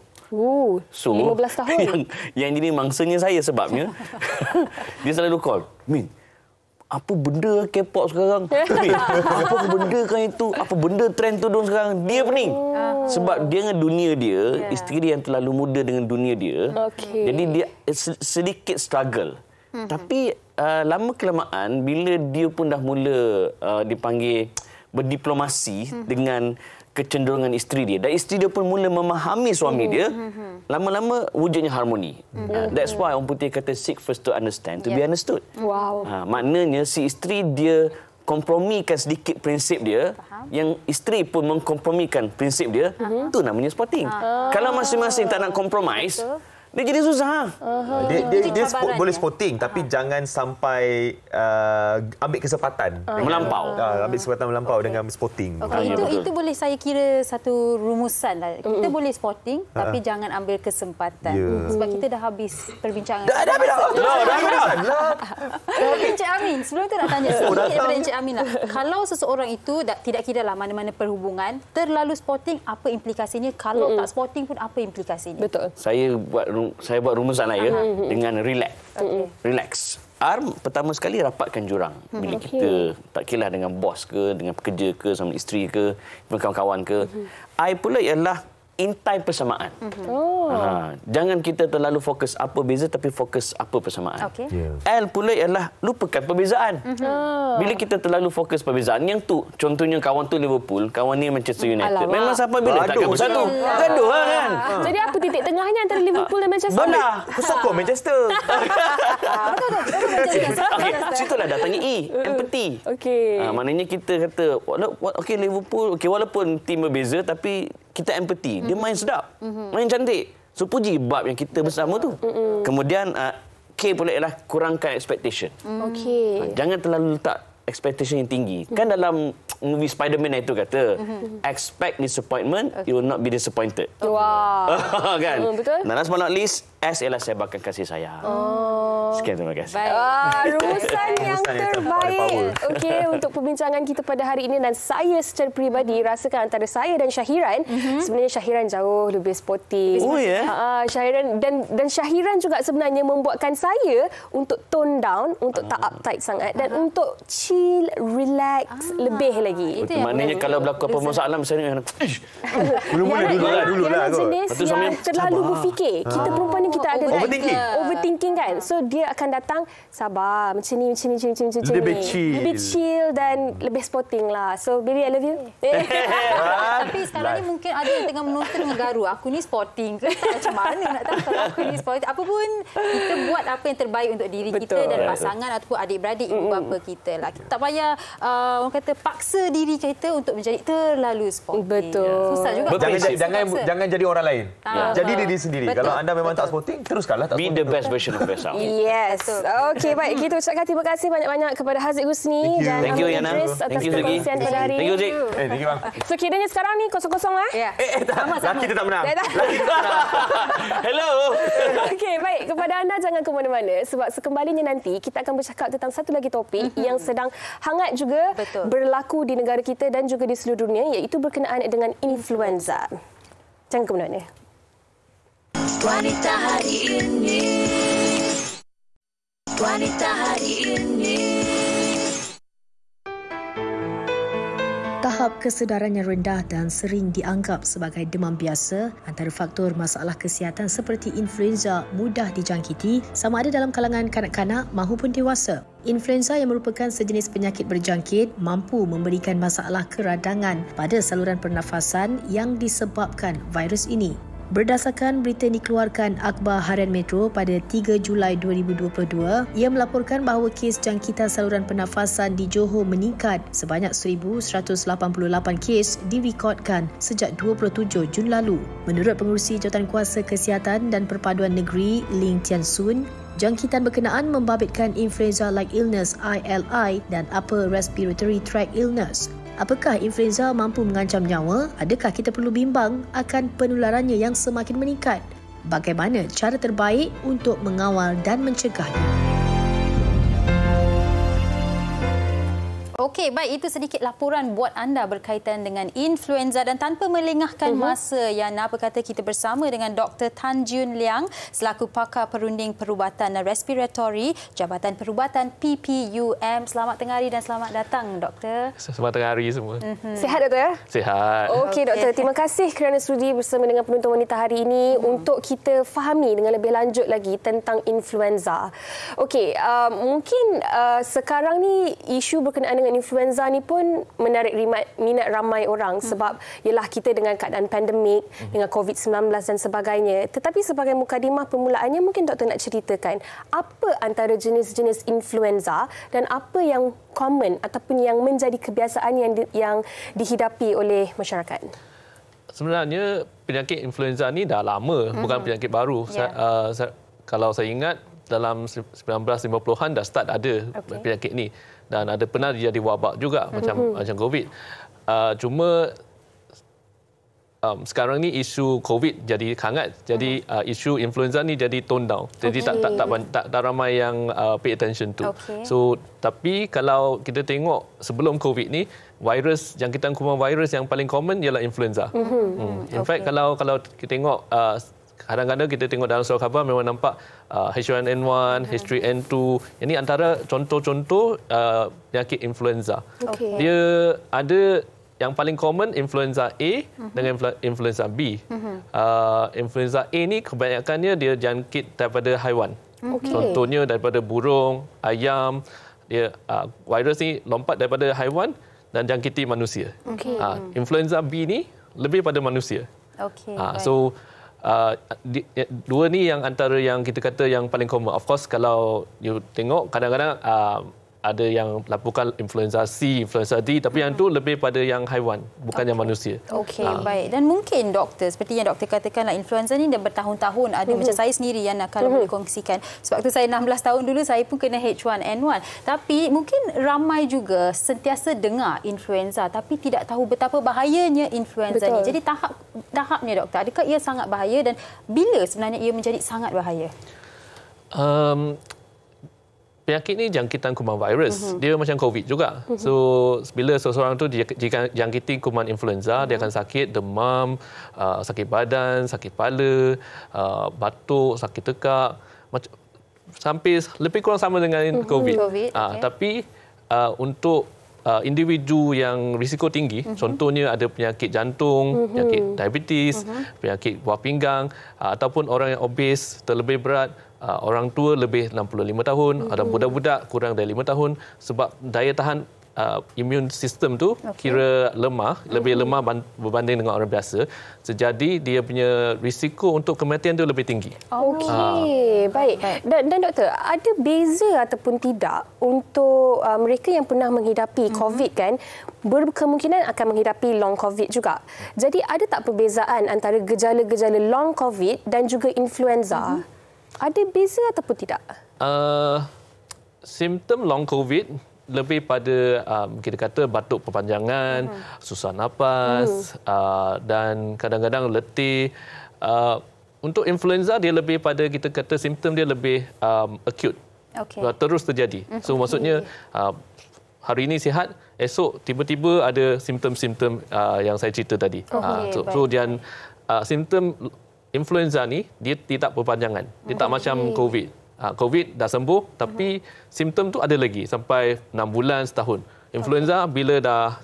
So 15 tahun. Yang jadi mangsanya saya sebabnya dia selalu call, Min, apa benda K-pop sekarang? Apa benda kan itu? Apa benda trend tudung sekarang? Dia pening. Sebab dia dengan dunia dia, isteri dia yang terlalu muda dengan dunia dia. Jadi dia sedikit struggle. Tapi lama kelamaan bila dia pun dah mula dipanggil berdiplomasi dengan kecenderungan isteri dia dan isteri dia pun mula memahami suami dia, lama-lama wujudnya harmoni. That's why orang putih kata seek first to understand, to be understood. Maknanya si isteri dia kompromikan sedikit prinsip dia, yang isteri pun mengkompromikan prinsip dia, itu namanya sporting. Kalau masing-masing tak nak compromise, dia jadi susah. Dia boleh sporting tapi jangan sampai ambil kesempatan melampau. Ambil kesempatan melampau dengan sporting. Itu boleh saya kira satu rumusan lah. Kita boleh sporting tapi jangan ambil kesempatan. Sebab kita dah habis perbincangan. Dah habis. Encik Amin, sebelum tu nak tanya sedikit daripada Encik Amin lah. Kalau seseorang itu tidak kira lah mana-mana perhubungan, terlalu sporting, apa implikasinya? Kalau tak sporting pun apa implikasinya? Betul. Saya buat rumusan lah dengan relax. Pertama sekali rapatkan jurang. Bila kita tak kira dengan bos ke, dengan pekerja ke, sama isteri ke, kawan-kawan ke. I pula ialah intai persamaan. Jangan kita terlalu fokus apa beza tapi fokus apa persamaan. L pula ialah lupakan perbezaan. Bila kita terlalu fokus perbezaan, yang tu contohnya kawan tu Liverpool, kawan ni Manchester United. Memang sampai bila takkan bersatu. Gaduh kan. Jadi apa titik tengahnya antara Liverpool dan Manchester? Benar. Aku sokong Manchester. Okey, situlah datangnya E, empathy. Maknanya kita kata okey Liverpool, walaupun tim berbeza tapi kita empathy. Dia main sedap, main cantik. So puji bab yang kita bersama tu. Kemudian K pula ialah kurangkan expectation. Jangan terlalu letak expectation yang tinggi. Kan dalam movie Spider-Man itu kata, expect disappointment, you will not be disappointed. Kan? Betul. Dan last but not least, S ialah sebarkan kasih sayang. Sekian, terima kasih. Rumusan yang terbaik. Okey, untuk perbincangan kita pada hari ini, dan saya secara peribadi rasakan antara saya dan Syahiran, sebenarnya Syahiran jauh lebih sporty. Syahiran dan Syahiran juga sebenarnya membuatkan saya untuk tone down, untuk tak uptight sangat dan untuk chill, relax lebih lagi. Maknanya kalau berlaku apa masalah misalnya Mula-mula dululah kot. Jenis yang terlalu berfikir. Kita perempuan ni kita ada overthinking kan. So dia akan datang sabar macam ni. Lebih chill dan lebih sporting lah. So baby I love you. Tapi sekarang ni mungkin ada yang tengah menonton dengan garu. Aku ni sporting ke? Tak macam mana nak tahu kalau aku ni sporting. Apa pun kita buat apa yang terbaik untuk diri kita dan pasangan ataupun adik-beradik ibu bapa kita lah. Kita tak payah orang kata paksa diri kita untuk menjadi terlalu sporting. Susah juga. Jangan jadi orang lain. Jadi diri sendiri. Kalau anda memang tak sporting, teruskanlah tak be sporting. the best version of yourself. Yes. Okey, baik. Kita ucapkan terima kasih banyak-banyak kepada Haziq Husni dan Thank you, Yana. atas perkongsian pada hari ini. Thank you, Zik. Thank you, bang. So, kiranya sekarang ni kosong-kosong lah. Laki kita tak menang. Hello. Okey, baik. Kepada anda jangan ke mana-mana sebab sekembalinya nanti kita akan bercakap tentang satu lagi topik yang sedang hangat juga berlaku di negara kita dan juga di seluruh dunia, iaitu berkenaan dengan influenza. Jangan ke mana-mana. Wanita hari ini. Wanita hari ini. Tahap kesedaran yang rendah dan sering dianggap sebagai demam biasa antara faktor masalah kesihatan seperti influenza mudah dijangkiti sama ada dalam kalangan kanak-kanak maupun dewasa. Influenza yang merupakan sejenis penyakit berjangkit mampu memberikan masalah keradangan pada saluran pernafasan yang disebabkan virus ini. Berdasarkan berita dikeluarkan Akhbar Harian Metro pada 3 Julai 2022, ia melaporkan bahawa kes jangkitan saluran pernafasan di Johor meningkat sebanyak 1,188 kes direkodkan sejak 27 Jun lalu. Menurut Pengerusi Jawatankuasa Kesihatan dan Perpaduan Negeri Ling Tian Sun, jangkitan berkenaan membabitkan influenza-like illness ILI dan upper respiratory tract illness. Apakah influenza mampu mengancam nyawa? Adakah kita perlu bimbang akan penularannya yang semakin meningkat? Bagaimana cara terbaik untuk mengawal dan mencegahnya? Okey, baik, itu sedikit laporan buat anda berkaitan dengan influenza dan tanpa melengahkan masa, Yana, apa kata kita bersama dengan Dr. Tan Jun Liang selaku pakar perunding perubatan respiratori Jabatan Perubatan PPUM. Selamat tengah hari dan selamat datang, Doktor. Selamat tengah hari semua. Sihat, Doktor? Sihat. Okey, Doktor. Terima kasih kerana sudi bersama dengan penonton wanita hari ini untuk kita fahami dengan lebih lanjut lagi tentang influenza. Okey, mungkin sekarang ni isu berkenaan dengan influenza ni pun menarik minat ramai orang sebab ialah kita dengan keadaan pandemik dengan COVID-19 dan sebagainya. Tetapi sebagai mukadimah permulaannya mungkin doktor nak ceritakan apa antara jenis-jenis influenza dan apa yang common ataupun yang menjadi kebiasaan yang dihidapi oleh masyarakat. Sebenarnya penyakit influenza ni dah lama, bukan penyakit baru. Kalau saya ingat dalam 1950-an dah start ada penyakit ni. Dan ada pernah jadi wabak juga macam COVID. Cuma sekarang ni isu COVID jadi hangat. Jadi isu influenza ni jadi tone down. Jadi tak ramai yang pay attention tu. So tapi kalau kita tengok sebelum COVID ni, virus jangkitan kuman virus yang paling common ialah influenza. In fact kalau kita tengok kadang-kadang kita tengok dalam surat khabar memang nampak H1N1, H3N2. Ini antara contoh-contoh penyakit influenza. Dia ada yang paling common influenza A dengan influenza B. Influenza A ni kebanyakannya dia jangkit daripada haiwan. Contohnya daripada burung, ayam. Dia virus ni lompat daripada haiwan dan jangkiti manusia. Influenza B ni lebih pada manusia. So dua ni yang antara yang kita kata yang paling common. Of course kalau you tengok kadang-kadang ada yang laporkan influenza C, influenza D, tapi yang tu lebih pada yang haiwan, bukan yang manusia. Baik. Dan mungkin doktor, seperti yang doktor katakanlah, influenza ni dah bertahun-tahun ada. Macam saya sendiri yang kalau boleh kongsikan. Sebab tu saya 16 tahun dulu saya pun kena H1N1. Tapi mungkin ramai juga sentiasa dengar influenza tapi tidak tahu betapa bahayanya influenza ni. Jadi tahapnya doktor, adakah ia sangat bahaya dan bila sebenarnya ia menjadi sangat bahaya? Penyakit ni jangkitan kuman virus. Dia macam COVID juga. So, bila seseorang tu jangkiti kuman influenza, dia akan sakit, demam, sakit badan, sakit kepala, batuk, sakit tekak. Sampai lebih kurang sama dengan COVID. Tapi untuk individu yang risiko tinggi, contohnya ada penyakit jantung, penyakit diabetes, penyakit buah pinggang, ataupun orang yang obes, terlebih berat, orang tua lebih 65 tahun, ada budak-budak kurang dari 5 tahun, sebab daya tahan imun sistem tu kira lemah, lebih lemah berbanding dengan orang biasa. Jadi dia punya risiko untuk kematian tu lebih tinggi. Baik. Dan doktor, ada beza ataupun tidak untuk mereka yang pernah menghidapi COVID kan, berkemungkinan akan menghidapi long COVID juga. Jadi ada tak perbezaan antara gejala-gejala long COVID dan juga influenza? Ada beza ataupun tidak? Simptom long COVID lebih pada kita kata batuk perpanjangan, susah nafas, dan kadang-kadang letih. Untuk influenza dia lebih pada kita kata simptom dia lebih acute. Terus terjadi. So maksudnya hari ini sihat, esok tiba-tiba ada simptom-simptom yang saya cerita tadi. So dan simptom influenza ni dia tidak berpanjangan. Dia tak macam COVID. COVID dah sembuh tapi simptom tu ada lagi sampai 6 bulan, setahun. Influenza bila dah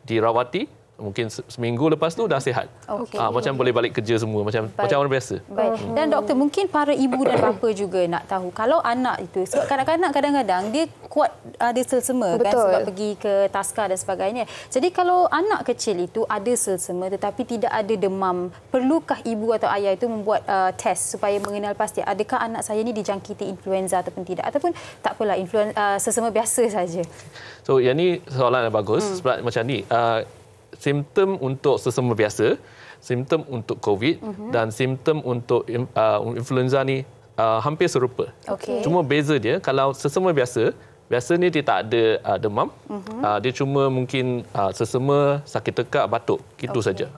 dirawati mungkin seminggu lepas tu dah sihat. Macam boleh balik kerja semua macam orang biasa. Baik. Dan doktor, mungkin para ibu dan bapa juga nak tahu kalau anak itu, sebab kanak-kanak kadang-kadang dia kuat ada selsema kan sebab pergi ke taska dan sebagainya. Jadi kalau anak kecil itu ada selsema tetapi tidak ada demam, perlukah ibu atau ayah itu membuat test supaya mengenal pasti adakah anak saya ni dijangkiti influenza ataupun tidak, ataupun tak apalah selsema biasa saja? So yang ni soalan yang bagus sebab macam ni. Simptom untuk selsema biasa, simptom untuk COVID dan simptom untuk influenza ni hampir serupa. Cuma beza dia, kalau selsema biasa ni dia tak ada demam, dia cuma mungkin selsema, sakit tekak, batuk, itu saja.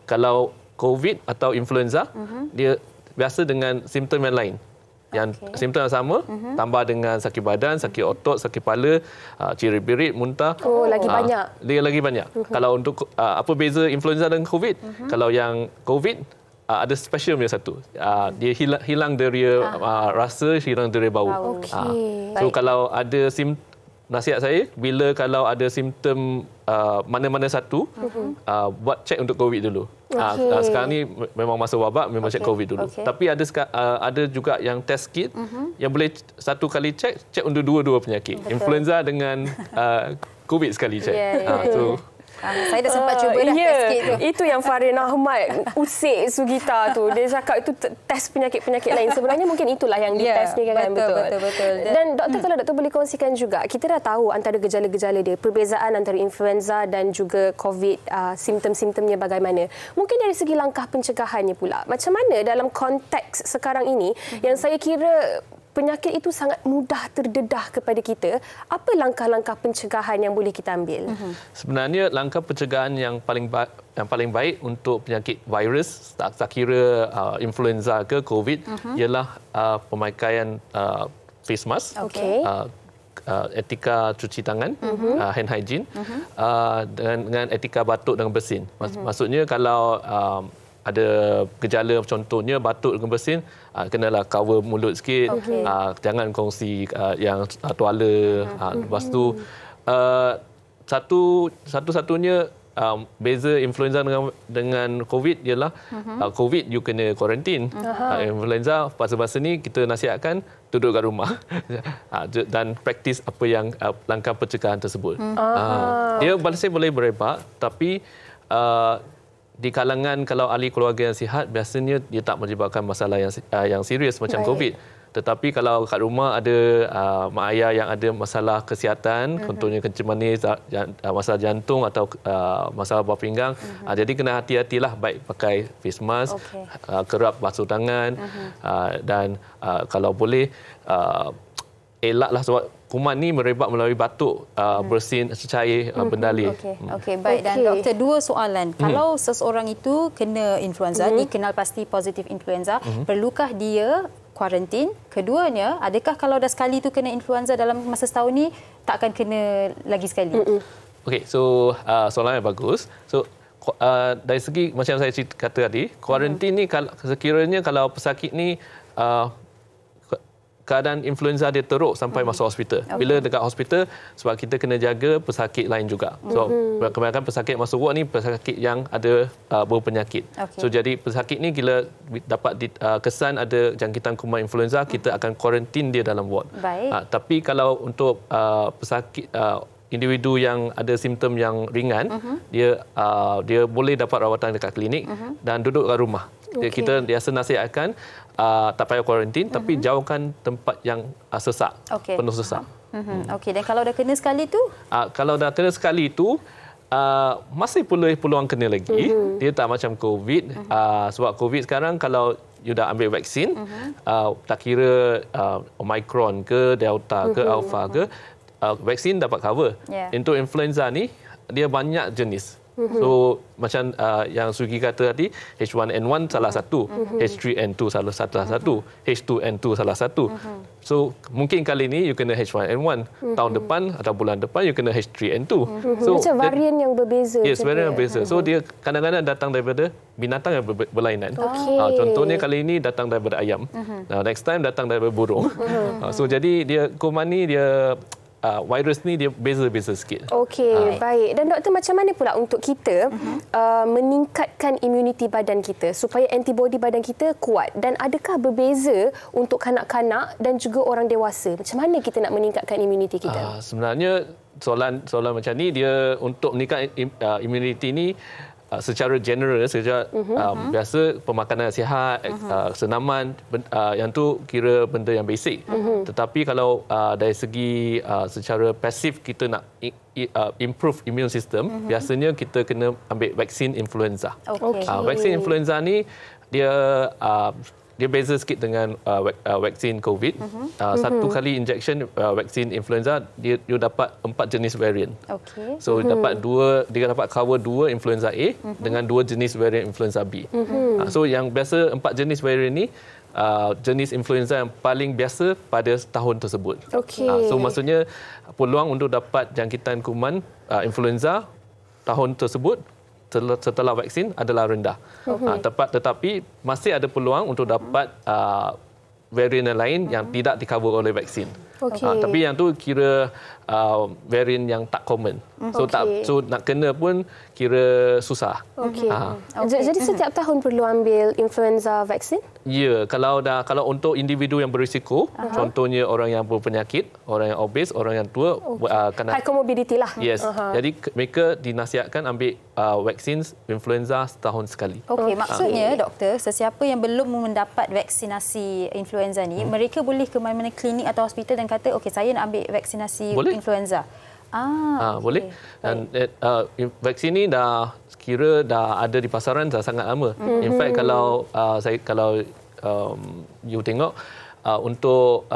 Kalau COVID atau influenza, dia biasa dengan simptom yang lain. Yang simptom yang sama, tambah dengan sakit badan, sakit otot, sakit kepala, cirit-birit, muntah. Lagi banyak. Dia lagi banyak. Kalau untuk apa beza influenza dan COVID? Kalau yang COVID ada special punya satu. Dia hilang dari rasa, hilang dari bau. So kalau ada nasihat saya, bila kalau ada simptom mana-mana satu, buat cek untuk COVID dulu. Sekarang ni memang masa wabak, memang cek COVID dulu. Tapi ada juga yang test kit yang boleh satu kali cek untuk dua-dua penyakit. Influenza dengan COVID sekali cek. Saya dah sempat cuba dah test kit tu. Itu yang Farin Ahmad usik Sugita tu. Dia cakap itu test penyakit-penyakit lain. Sebenarnya mungkin itulah yang ditest ni kan. Betul. Dan doktor, kalau doktor boleh kongsikan juga, kita dah tahu antara gejala-gejala dia, perbezaan antara influenza dan juga COVID, simptom-simptomnya bagaimana. Mungkin dari segi langkah pencegahannya pula. Macam mana dalam konteks sekarang ini yang saya kira penyakit itu sangat mudah terdedah kepada kita, apa langkah-langkah pencegahan yang boleh kita ambil? Sebenarnya langkah pencegahan yang paling baik untuk penyakit virus, tak kira influenza ke COVID, ialah pemakaian face mask, etika cuci tangan, hand hygiene, dengan etika batuk dengan bersin. Maksudnya kalau ada gejala contohnya batuk dengan bersin, kenalah cover mulut sikit, jangan kongsi yang tuala. Lepas tu satu-satunya beza influenza dengan COVID ialah COVID you kena kuarantin. Influenza fasa-fasa ni kita nasihatkan duduk kat rumah dan praktis apa yang langkah pencegahan tersebut. Dia masih boleh berebak, tapi di kalangan kalau ahli keluarga yang sihat, biasanya dia tak menyebabkan masalah yang serius macam COVID. Tetapi kalau kat rumah ada mak ayah yang ada masalah kesihatan, contohnya kencing manis, masalah jantung atau masalah buah pinggang, jadi kena hati-hatilah, baik pakai face mask, kerap basuh tangan, dan kalau boleh elaklah sebab kuman ni merebak melalui batuk, bersin, cecair, benda air. Okey, baik. Dan doktor, dua soalan. Kalau seseorang itu kena influenza, dikenal pasti positif influenza, perlukah dia kuarantin? Keduanya, adakah kalau dah sekali tu kena influenza dalam masa setahun ni, tak akan kena lagi sekali? Okey, so soalan yang bagus. So dari segi macam saya kata tadi, kuarantin ni sekiranya kalau pesakit ni keadaan influenza dia teruk sampai masuk hospital. Bila dekat hospital, sebab kita kena jaga pesakit lain juga. So kebanyakan pesakit masuk ward ni pesakit yang ada berpenyakit. So jadi pesakit ni bila dapat kesan ada jangkitan kuman influenza, kita akan kuarantin dia dalam ward. Tapi kalau untuk pesakit individu yang ada simptom yang ringan, dia boleh dapat rawatan dekat klinik dan duduk kat rumah. Kita biasa nasihatkan tak payah kuarantin, tapi jauhkan tempat yang sesak, penuh sesak. Okey, dan kalau dah kena sekali tu? Kalau dah kena sekali tu, masih peluang kena lagi. Dia tak macam COVID. Sebab COVID sekarang kalau you dah ambil vaksin, tak kira Omicron ke, Delta ke, Alpha ke, vaksin dapat cover. Untuk influenza ni, dia banyak jenis. So macam yang Sugi kata tadi, H1N1 salah satu, H3N2 salah satu, H2N2 salah satu. So mungkin kali ini you kena H1N1, tahun depan atau bulan depan you kena H3N2. So macam varian yang berbeza. Yes, varian yang berbeza. So dia kadang-kadang datang daripada binatang yang berlainan. Contohnya kali ini datang daripada ayam. Next time datang daripada burung. So jadi dia kuman ni dia virus ni dia beza-beza sikit. Okey, baik. Dan doktor, macam mana pula untuk kita meningkatkan imuniti badan kita supaya antibodi badan kita kuat? Dan adakah berbeza untuk kanak-kanak dan juga orang dewasa? Macam mana kita nak meningkatkan imuniti kita? Sebenarnya soalan macam ni, dia untuk meningkatkan imuniti ni secara general, biasa pemakanan sihat, senaman, yang tu kira benda yang basic. Tetapi kalau dari segi secara pasif kita nak improve immune system, biasanya kita kena ambil vaksin influenza. Vaksin influenza ni dia beza sikit dengan vaksin COVID. Satu kali injection vaksin influenza, dia dapat 4 jenis varian. So dia dapat cover 2 influenza A dengan 2 jenis varian influenza B. So yang biasa 4 jenis varian ni jenis influenza yang paling biasa pada tahun tersebut. So maksudnya peluang untuk dapat jangkitan kuman influenza tahun tersebut setelah vaksin adalah rendah. Tetapi masih ada peluang untuk dapat varian lain yang tidak di-cover oleh vaksin. Tapi yang tu kira varian yang tak common. So nak kena pun kira susah. Jadi setiap tahun perlu ambil influenza vaksin? Ya, kalau untuk individu yang berisiko, contohnya orang yang berpenyakit, orang yang obes, orang yang tua, high comorbidity lah. Yes. Jadi mereka dinasihatkan ambil vaksin influenza setahun sekali. Maksudnya doktor, sesiapa yang belum mendapat vaksinasi influenza ni, mereka boleh ke mana-mana klinik atau hospital dan kata, okey, saya nak ambil vaksinasi influenza. Boleh. Dan vaksin ni dah ada di pasaran dah sangat lama. In fact kalau you tengok untuk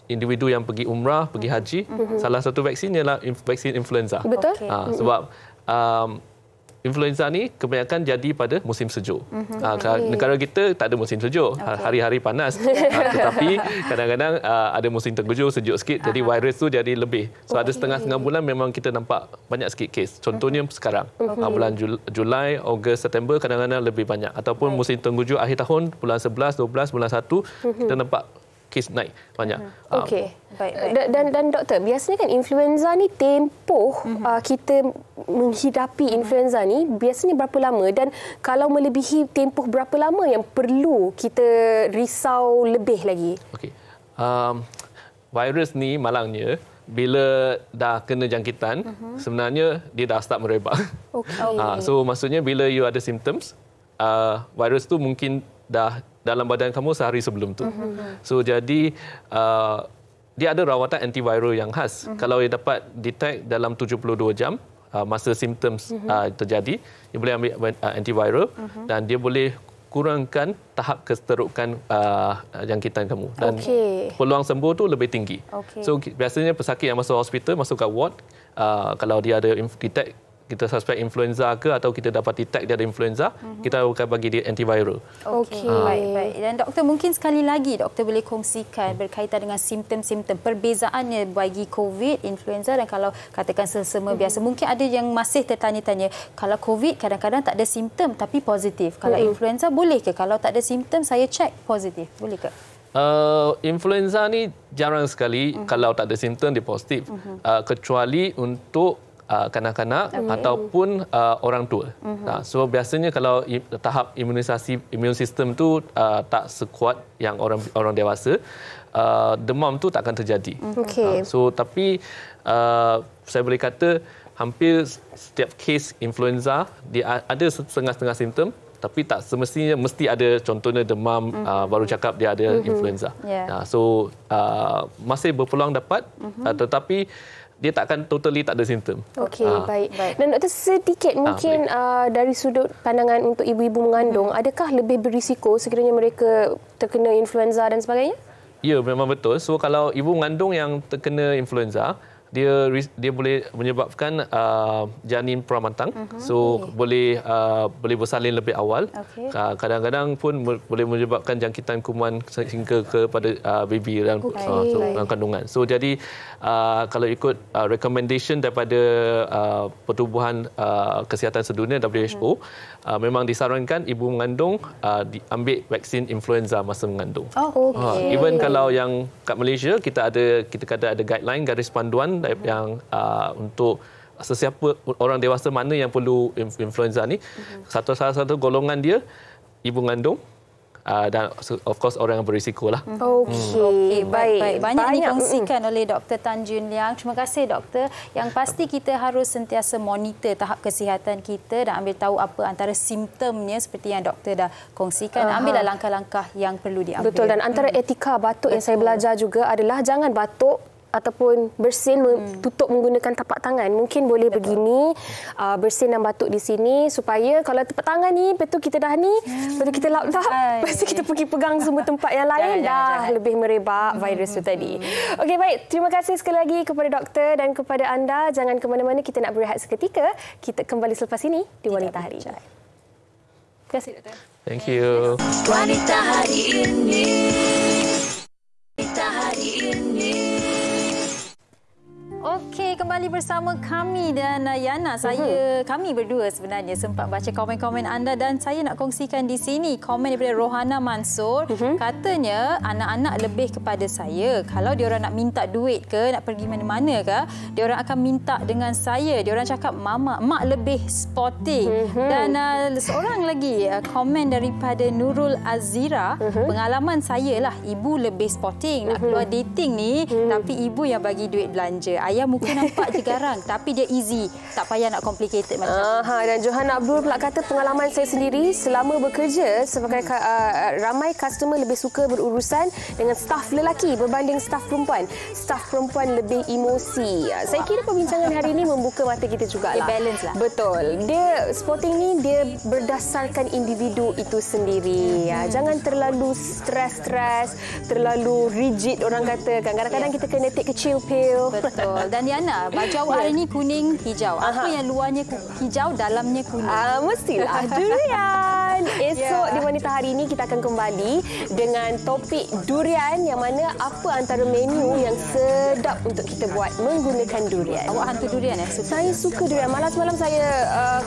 individu yang pergi umrah, pergi haji, salah satu vaksin ialah vaksin influenza. Betul. Sebab influenza ni kebanyakan jadi pada musim sejuk. Negara kita tak ada musim sejuk, hari-hari panas. Tetapi kadang-kadang ada musim tenggeju, sejuk sikit, jadi virus tu jadi lebih. So ada setengah bulan memang kita nampak banyak sikit kes. Contohnya sekarang, bulan Julai, Ogos, September kadang-kadang lebih banyak. Ataupun musim tenggeju akhir tahun, bulan 11, 12, bulan 1, kita nampak kes naik banyak. Okey. Baik. Dan doktor, biasanya kan influenza ni tempoh kita menghidapi influenza ni biasanya berapa lama, dan kalau melebihi tempoh berapa lama yang perlu kita risau lebih lagi? Okey. Virus ni malangnya bila dah kena jangkitan, sebenarnya dia dah start merebak. So maksudnya bila you ada symptoms, virus tu mungkin dah dalam badan kamu sehari sebelum tu. So jadi dia ada rawatan antiviral yang khas. Kalau dia dapat detect dalam 72 jam masa symptoms terjadi, dia boleh ambil antiviral dan dia boleh kurangkan tahap keseterukan jangkitan kamu, dan peluang sembuh tu lebih tinggi. So biasanya pesakit yang masuk hospital, masuk kat ward, kalau dia ada detect, kita suspect influenza ke atau kita dapat detect dia ada influenza, kita akan bagi dia antiviral. Baik. Dan doktor, mungkin sekali lagi doktor boleh kongsikan berkaitan dengan simptom-simptom perbezaannya bagi COVID, influenza, dan kalau katakan selsema biasa. Mungkin ada yang masih tertanya-tanya, kalau COVID kadang-kadang tak ada simptom tapi positif. Kalau influenza boleh ke? Kalau tak ada simptom saya cek positif, boleh ke? Influenza ni jarang sekali kalau tak ada simptom dia positif. Kecuali untuk kanak-kanak ataupun orang tua. So biasanya kalau tahap imunisasi imun sistem tu tak sekuat yang orang dewasa, demam tu takkan terjadi. So tapi saya boleh kata hampir setiap kes influenza dia ada setengah-setengah simptom, tapi tak semestinya mesti ada, contohnya demam, baru cakap dia ada influenza. So masih berpeluang dapat, tetapi dia takkan totally tak ada simptom. Baik. Dan doktor, sedikit mungkin dari sudut pandangan untuk ibu-ibu mengandung, adakah lebih berisiko sekiranya mereka terkena influenza dan sebagainya? Ya, memang betul. So kalau ibu mengandung yang terkena influenza, dia boleh menyebabkan janin pramatang. So boleh bersalin lebih awal. Kadang-kadang pun boleh menyebabkan jangkitan kuman hingga kepada baby dalam kandungan. So jadi kalau ikut recommendation daripada Pertubuhan Kesihatan Sedunia WHO, memang disarankan ibu mengandung ambil vaksin influenza masa mengandung. Even kalau yang kat Malaysia kita ada guideline, garis panduan yang untuk sesiapa orang dewasa mana yang perlu influenza ni, salah satu golongan dia ibu mengandung dan of course orang yang berisiko lah. Baik. Banyak dikongsikan oleh Dr. Tan Jun Liang. Terima kasih doktor. Yang pasti kita harus sentiasa monitor tahap kesihatan kita dan ambil tahu apa antara simptomnya seperti yang doktor dah kongsikan. Ambillah langkah-langkah yang perlu diambil. Betul, dan antara etika batuk yang saya belajar juga adalah jangan batuk ataupun bersin tutup menggunakan tapak tangan. Mungkin boleh begini, bersin dan batuk di sini, supaya kalau tapak tangan ni, betul kita dah ni, betul kita lap-lap, lepas tu kita pergi pegang semua tempat yang lain, jangan. Lebih merebak virus tu tadi. Okey, baik. Terima kasih sekali lagi kepada doktor dan kepada anda. Jangan ke mana-mana, kita nak berehat seketika. Kita kembali selepas ini di Wanita Hari Ini. Terima kasih doktor. Thank you. Wanita Hari Ini. Wanita Hari Ini. Okey, kembali bersama kami dan Yana. Kami berdua sebenarnya sempat baca komen-komen anda dan saya nak kongsikan di sini komen daripada Rohana Mansur. Katanya anak-anak lebih kepada saya. Kalau diorang nak minta duit ke, nak pergi mana-mana ke, diorang akan minta dengan saya. Diorang cakap mak lebih sporting. Dan seorang lagi komen daripada Nurul Azira. Pengalaman saya lah, ibu lebih sporting. Nak keluar dating ni, tapi ibu yang bagi duit belanja. Ayah mungkin nampak je garang, tapi dia easy. Tak payah nak complicated macam tu. Dan Johanna Abdul pula kata, pengalaman saya sendiri selama bekerja sebagai ramai customer lebih suka berurusan dengan staf lelaki berbanding staf perempuan. Staf perempuan lebih emosi. Saya kira perbincangan hari ini membuka mata kita jugalah. Dia balance lah. Betul. Dia sporting ni dia berdasarkan individu itu sendiri. Jangan terlalu stres, terlalu rigid orang kata. Kadang-kadang kita kena take a chill pill. Betul. Dan Yana, Ria, baju awak hari ini kuning hijau. Apa yang luarnya hijau, dalamnya kuning? Mestilah durian. Esok di Wanita hari ini kita akan kembali dengan topik durian, yang mana apa antara menu yang sedap untuk kita buat menggunakan durian. Awak hantu durian ya? Saya suka durian. Malam semalam saya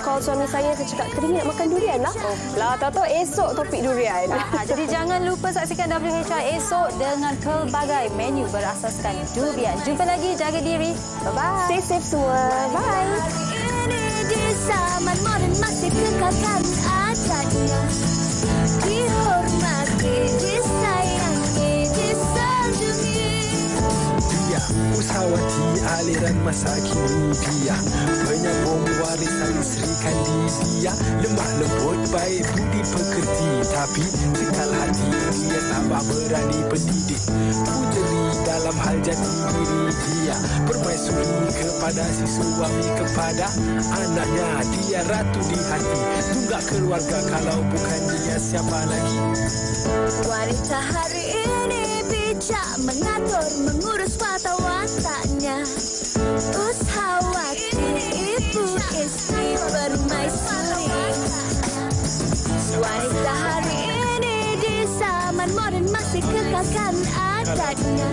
call suami saya cakap teringin nak makan durian lah. Lah tahu-tahu esok topik durian. Jadi jangan lupa saksikan WHR esok dengan pelbagai menu berasaskan durian. Jumpa lagi, jaga diri. Bye-bye. Stay safe semua. Bye. Ini di zaman moden masih kekalkan adatnya. Dihormati, disayangi, disanjungi. Dia usahawati aliran masa kini. Dia penyambung warisan Sri Kandidia. Lemah lembut, baik budi pekerti. Tapi sekal hati dia sabar berani pendidik. Pujeri dalam hal jati diri dia. Permaisuri kepada si suami, kepada anaknya. Dia ratu di hati. Tunggak keluarga, kalau bukan dia siapa lagi? Wanita hari ini bijak mengatur, mengurus watak-wataknya. Usahawati, ibu istri, permaisuri. Wanita hari ini di zaman moden masih kekalkan adatnya.